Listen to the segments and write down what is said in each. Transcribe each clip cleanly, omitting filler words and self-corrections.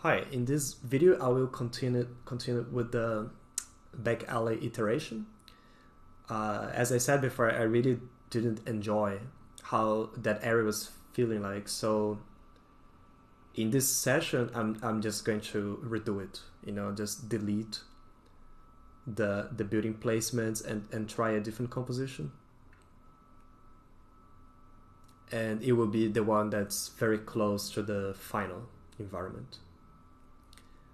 Hi, in this video I will continue with the Backalley iteration. As I said before, I really didn't enjoy how that area was feeling like, so in this session I'm just going to redo it, just delete the building placements and try a different composition. And it will be the one that's very close to the final environment.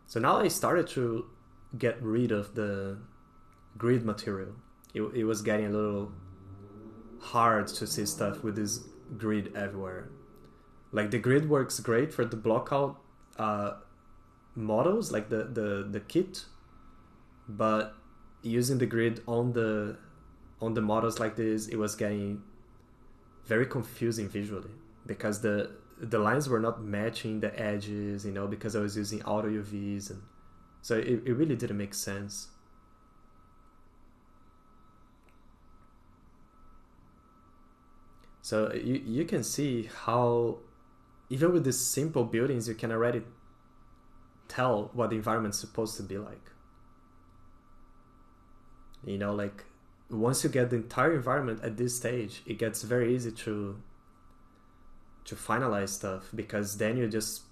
So now I started to get rid of the grid material. It was getting a little hard to see stuff with this grid everywhere. Like, the grid works great for the block out models, like the kit, but using the grid on the models like this, it was getting very confusing visually because the lines were not matching the edges, because I was using auto UVs, and so it really didn't make sense. So you can see how even with these simple buildings you can already tell what the environment's supposed to be like. Like, once you get the entire environment at this stage, it gets very easy to finalize stuff, because then you just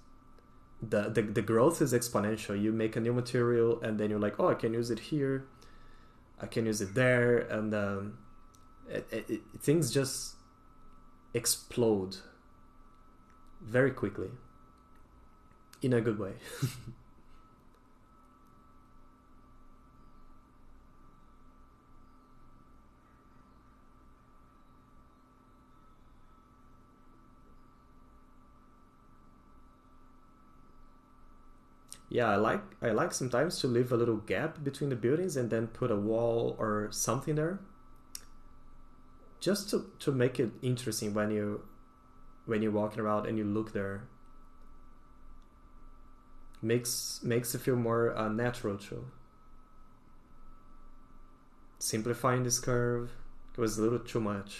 the growth is exponential. You make a new material and then you're like, oh, I can use it here, I can use it there, and things just explode very quickly in a good way. Yeah, I like sometimes to leave a little gap between the buildings and then put a wall or something there, just to make it interesting when you're walking around and you look there. Makes it feel more natural too. Simplifying this curve was a little too much.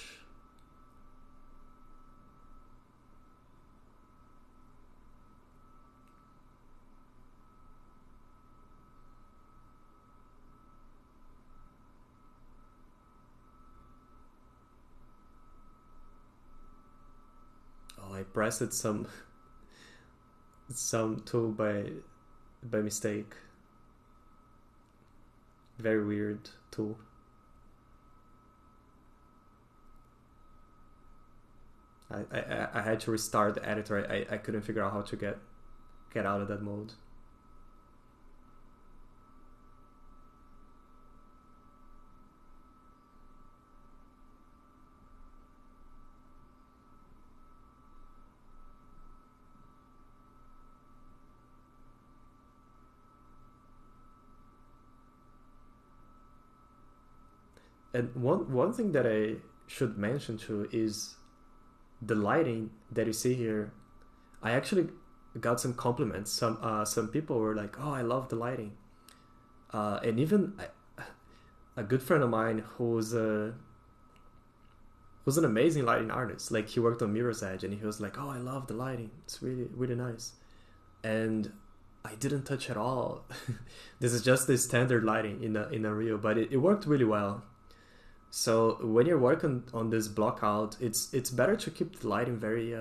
I pressed some tool by mistake. Very weird tool. I had to restart the editor. I couldn't figure out how to get out of that mode. And one thing that I should mention too is the lighting that you see here. I actually got some compliments. Some people were like, "Oh, I love the lighting," and even a good friend of mine who's an amazing lighting artist. Like, he worked on Mirror's Edge, and he was like, "Oh, I love the lighting. It's really, really nice." And I didn't touch at all. This is just the standard lighting in Unreal, but it worked really well. So when you're working on this block out, it's better to keep the lighting very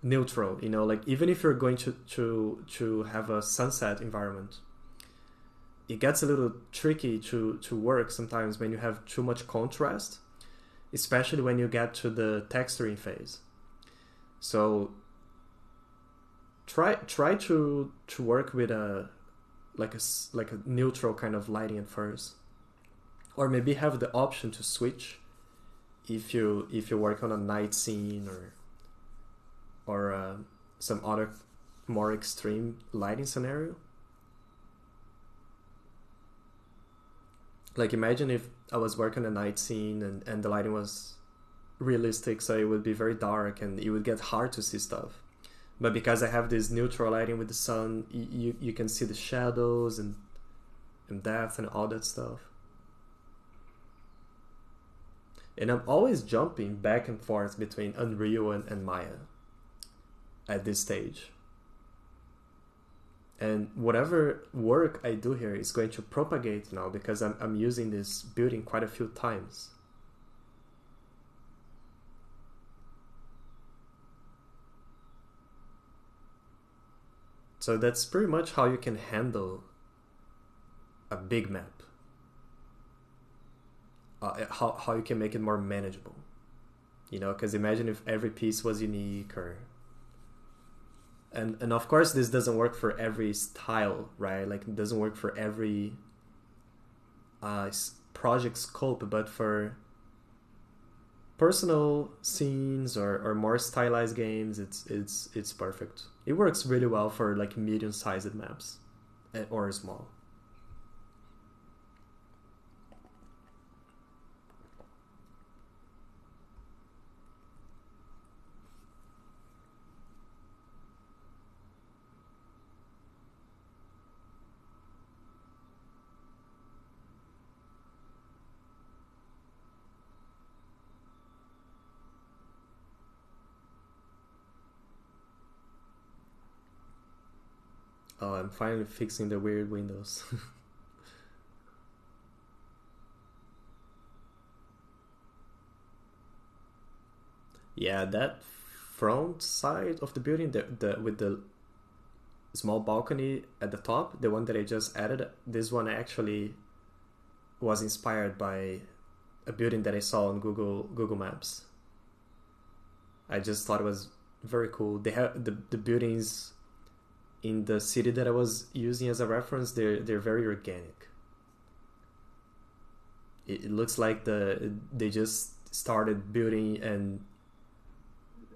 neutral. Like, even if you're going to have a sunset environment, it gets a little tricky to work sometimes when you have too much contrast, especially when you get to the texturing phase. So try to work with a neutral kind of lighting at first, or maybe have the option to switch if you work on a night scene or some other more extreme lighting scenario. Like, imagine if I was working a night scene and the lighting was realistic, so it would be very dark and it would get hard to see stuff. But because I have this neutral lighting with the sun, you can see the shadows and depth and all that stuff. And I'm always jumping back and forth between Unreal and Maya at this stage. And whatever work I do here is going to propagate now because I'm using this building quite a few times. So that's pretty much how you can handle a big map. How you can make it more manageable. You know, because imagine if every piece was unique or... And of course this doesn't work for every style, right? Like it doesn't work for every project scope, but for personal scenes or more stylized games, it's perfect. It works really well for like medium-sized maps or small. Oh, I'm finally fixing the weird windows. Yeah, that front side of the building, the with the small balcony at the top, the one that I just added, this one actually was inspired by a building that I saw on Google Maps. I just thought it was very cool. They have the buildings in the city that I was using as a reference. They're very organic. It looks like they just started building and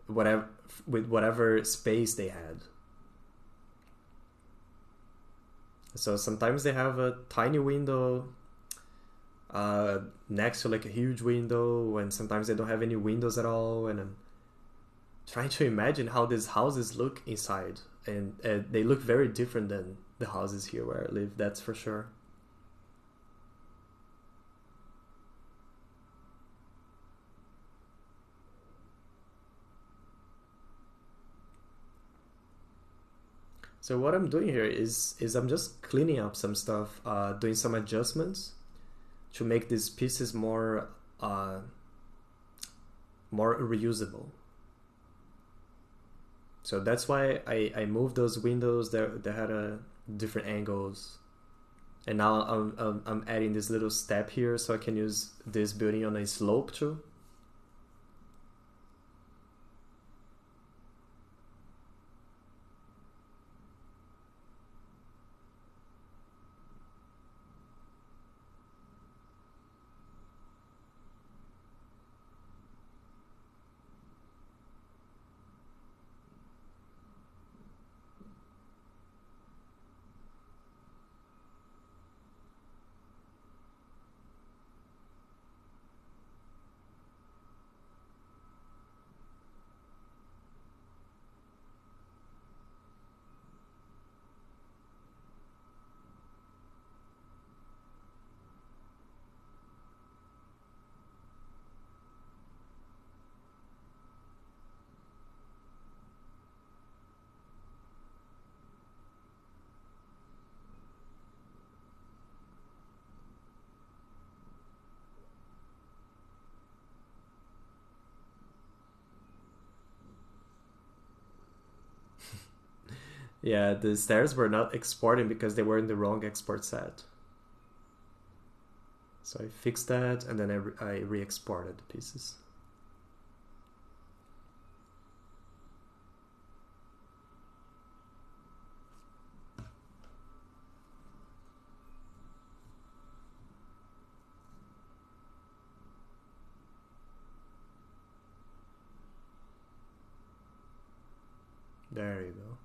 whatever with whatever space they had. So sometimes they have a tiny window next to like a huge window, and sometimes they don't have any windows at all. And I'm trying to imagine how these houses look inside, and they look very different than the houses here where I live, that's for sure. So what I'm doing here is I'm just cleaning up some stuff, doing some adjustments to make these pieces more reusable. So that's why I moved those windows that had different angles, and now I'm adding this little step here so I can use this building on a slope too. Yeah, the stairs were not exporting because they were in the wrong export set. So I fixed that, and then I re-exported the pieces. There you go.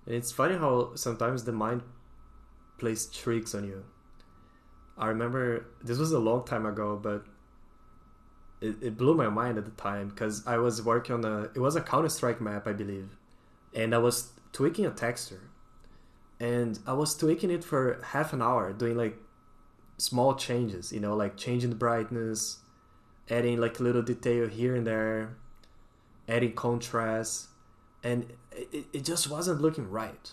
And it's funny how sometimes the mind plays tricks on you. I remember this was a long time ago, but it blew my mind at the time because I was working on it was a Counter-Strike map, I believe, and I was tweaking a texture. And I was tweaking it for half an hour, doing like small changes, you know, like changing the brightness, adding like a little detail here and there, adding contrast, and it just wasn't looking right.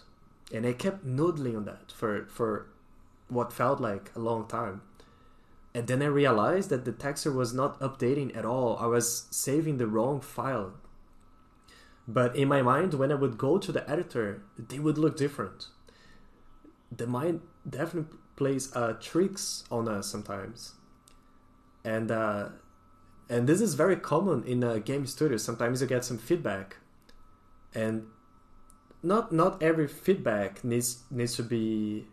And I kept noodling on that for what felt like a long time. And then I realized that the texture was not updating at all. I was saving the wrong file. But in my mind, when I would go to the editor, they would look different. The mind definitely plays tricks on us sometimes. And this is very common in a game studio. Sometimes you get some feedback, and not every feedback needs to be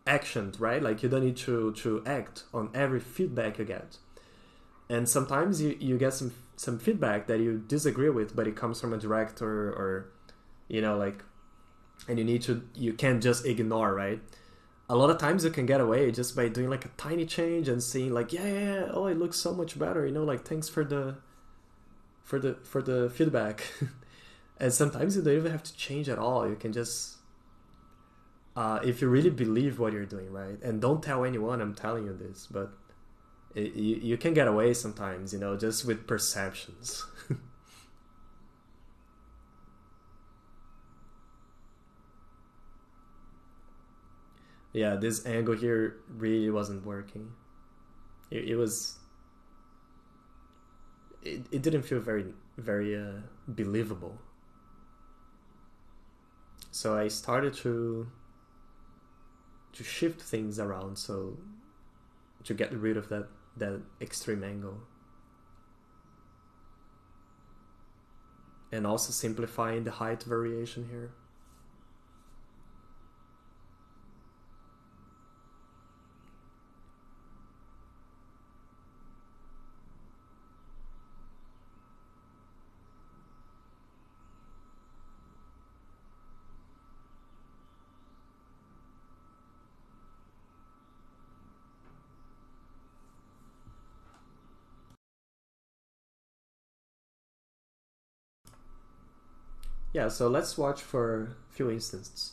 actioned, right? Like you don't need to act on every feedback you get. And sometimes you get some feedback that you disagree with, but it comes from a director, or you know, like, and you can't just ignore, right? A lot of times you can get away just by doing like a tiny change and seeing like, yeah, oh, it looks so much better, you know, like thanks for the feedback. And sometimes you don't even have to change at all. You can just if you really believe what you're doing, right? And don't tell anyone I'm telling you this, but you can get away sometimes, you know, just with perceptions. Yeah, this angle here really wasn't working. It was. It didn't feel very believable. So I started to shift things around, so to get rid of that extreme angle, and also simplifying the height variation here. Yeah, so let's watch for a few instances.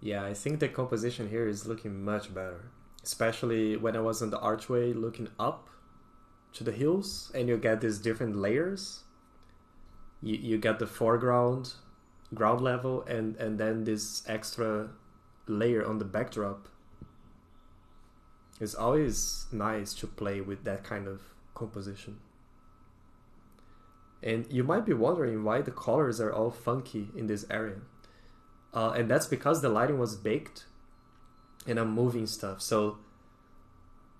Yeah, I think the composition here is looking much better, especially when I was on the archway looking up to the hills, and you get these different layers. You get the foreground, ground level, and then this extra layer on the backdrop. It's always nice to play with that kind of composition. And you might be wondering why the colors are all funky in this area. And that's because the lighting was baked and I'm moving stuff. So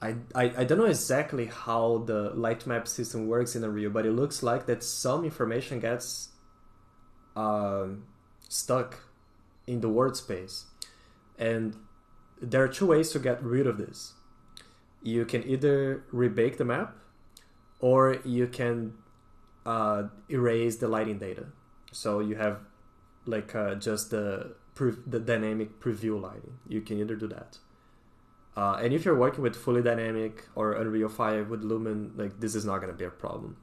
I don't know exactly how the light map system works in Unreal, but it looks like that some information gets stuck in the word space. And there are two ways to get rid of this. You can either rebake the map, or you can erase the lighting data. So you have like just the dynamic preview lighting. You can either do that. And if you're working with fully dynamic or Unreal 5 with Lumen, like this is not going to be a problem.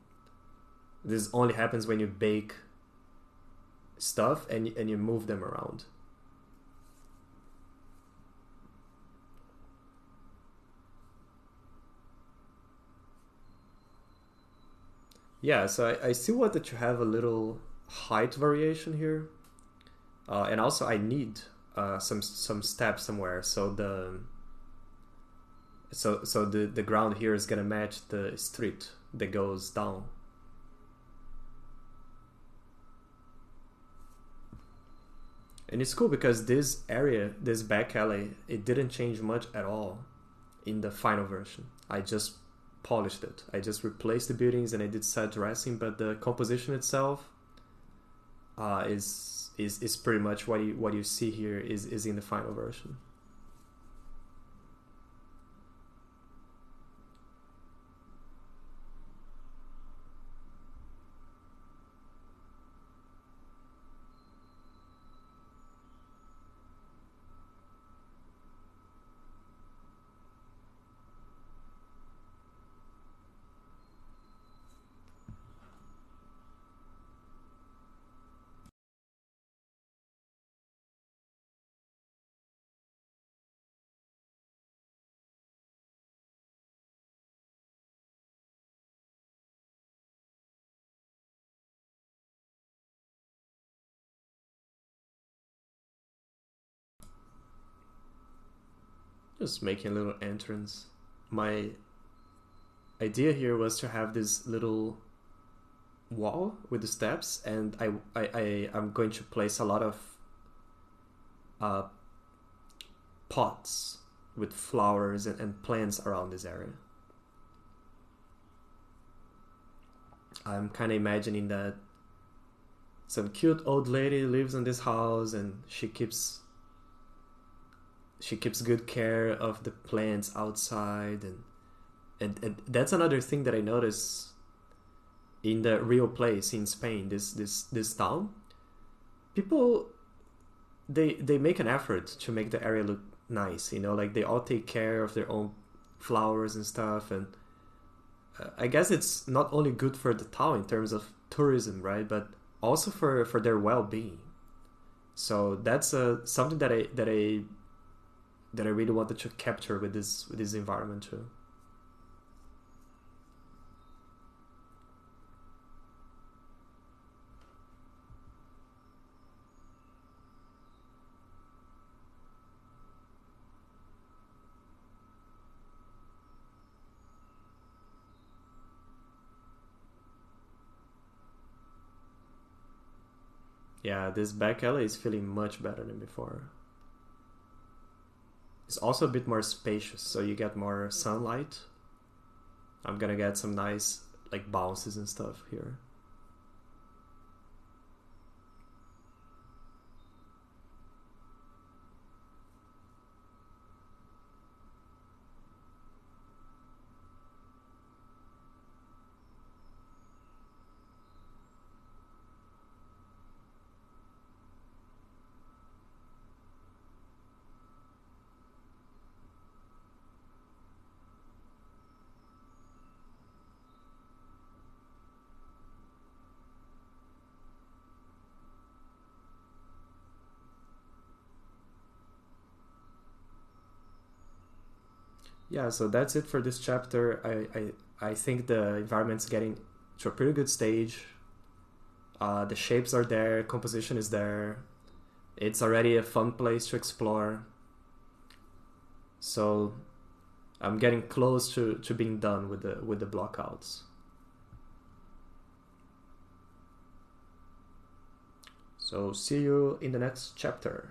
This only happens when you bake stuff and you move them around. Yeah, so I still want that you have a little height variation here, and also I need some steps somewhere. So the ground here is gonna match the street that goes down. And it's cool because this area, this back alley, it didn't change much at all in the final version. I just polished it. I just replaced the buildings and I did set dressing, but the composition itself is pretty much what you see here is in the final version. Just making a little entrance. My idea here was to have this little wall with the steps, and I'm going to place a lot of uh, pots with flowers and plants around this area. I'm kind of imagining that some cute old lady lives in this house and she keeps good care of the plants outside, and that's another thing that I noticed in the real place in Spain, this town. People, they make an effort to make the area look nice, you know, like they all take care of their own flowers and stuff. And I guess it's not only good for the town in terms of tourism, right, but also for their well-being. So that's something that I really wanted to capture with this environment too. Yeah, this back alley is feeling much better than before. It's also a bit more spacious, so you get more sunlight. I'm gonna get some nice like bounces and stuff here. Yeah, so that's it for this chapter. I think the environment's getting to a pretty good stage. The shapes are there, composition is there. It's already a fun place to explore. So I'm getting close to being done with the blockouts. So see you in the next chapter.